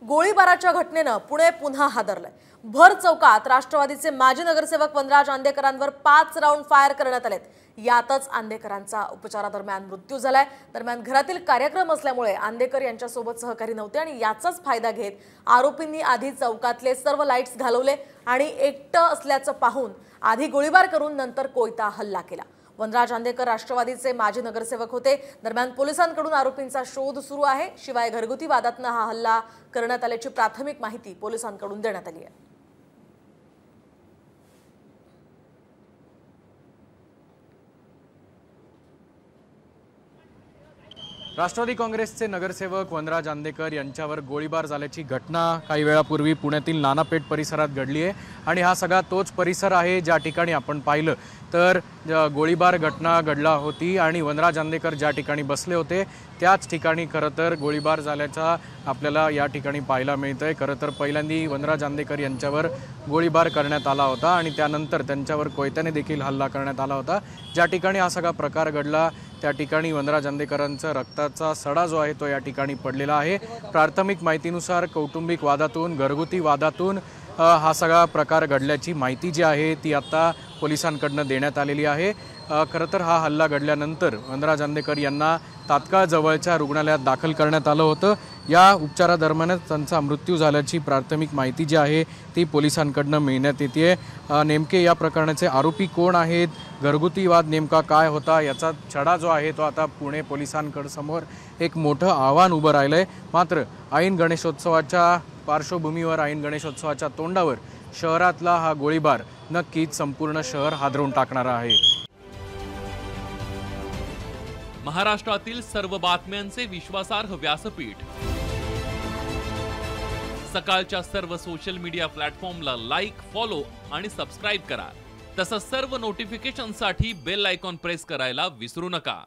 गोळीबाराच्या घटनेनं पुणे पुन्हा हादरलंय। भर चौकात राष्ट्रवादीचे माजी नगरसेवक वनराज आंदेकरांवर 5 राऊंड फायर करण्यात आलेत। यातच आंदेकरांचा उपचारादरम्यान मृत्यू झालाय। दरम्यान घरातील कार्यक्रम असल्यामुळे आंदेकर यांच्यासोबत सहकारी नव्हते आणि याचाच फायदा घेत आरोपींनी आधी चौकातले सर्व लाईट्स घालवले आणि एकटं असल्याचं पाहून आधी गोळीबार करून नंतर कोयता हल्ला केला। वनराज आंदेकर राष्ट्रवादीचे माजी नगरसेवक होते। दरम्यान पोलिसांकडून आरोपींचा शोध सुरू आहे। शिवाय घरगुती वादातून हा हल्ला करण्यात आल्याची प्राथमिक माहिती पोलिसांकडून देण्यात आली आहे। राष्ट्रवादी काँग्रेसचे नगरसेवक वनराज आंदेकर यांच्यावर गोळीबार झाल्याची घटना काही वेळापूर्वी पुण्यातील नानापेठ परिसरात घडली आहे आणि हा सगळा तोच परिसर आहे ज्या ठिकाणी आपण पाहिलं तर गोळीबार घटना घडला होती आणि वनराज आंदेकर ज्या ठिकाणी बसले होते त्याच ठिकाणी खरं तर गोळीबार झाल्याचा आपल्याला या ठिकाणी पाहायला मिळतंय। खरं तर पहिल्यांदा वनराज आंदेकर यांच्यावर गोळीबार करण्यात आला होता आणि त्यानंतर त्यांच्यावर कोयत्याने देखील हल्ला करण्यात आला होता। ज्या ठिकाणी हा सगळा प्रकार घडला त्या ठिकाणी वनराज आंदेकरांचा रक्ताचा सडा जो आहे तो या ठिकाणी पडलेला आहे। प्राथमिक माहितीनुसार कौटुंबिक वादातून घरगुती वादातून हा सगळा प्रकार घडल्याची माहिती जी आहे ती आता पोलिसांकडून देण्यात आलेली आहे। खरं तर हा हल्ला घडल्यानंतर वनराज आंदेकर यांना तात्काळ जवळच्या रुग्णालयात दाखल करण्यात आलं होतं। या उपचारादरम्यानच त्यांचा मृत्यू झाल्याची प्राथमिक माहिती जी आहे ती पोलिसांकडून मिळण्यात येते। नेमके या प्रकरणाचे आरोपी कोण आहेत, घरगुती वाद नेमका काय होता याचा छडा जो आहे तो आता पुणे पोलिसांकडे समोर एक मोठं आव्हान उभं राहिलंय। मात्र ऐन गणेशोत्सवाच्या पार्श्वभूमीवर ऐन गणेशोत्सवाच्या तोंडावर शहरातला हा गोळीबार नक्कीच संपूर्ण शहर हादरवून टाकणारा आहे। महाराष्ट्रातील सर्व बातम्यांचे विश्वासार्ह व्यासपीठ सकाळच्या सर्व सोशल मीडिया प्लॅटफॉर्मला लाईक, फॉलो आणि सबस्क्राईब करा। तसंच सर्व नोटिफिकेशनसाठी बेल आयकॉन प्रेस करायला विसरू नका।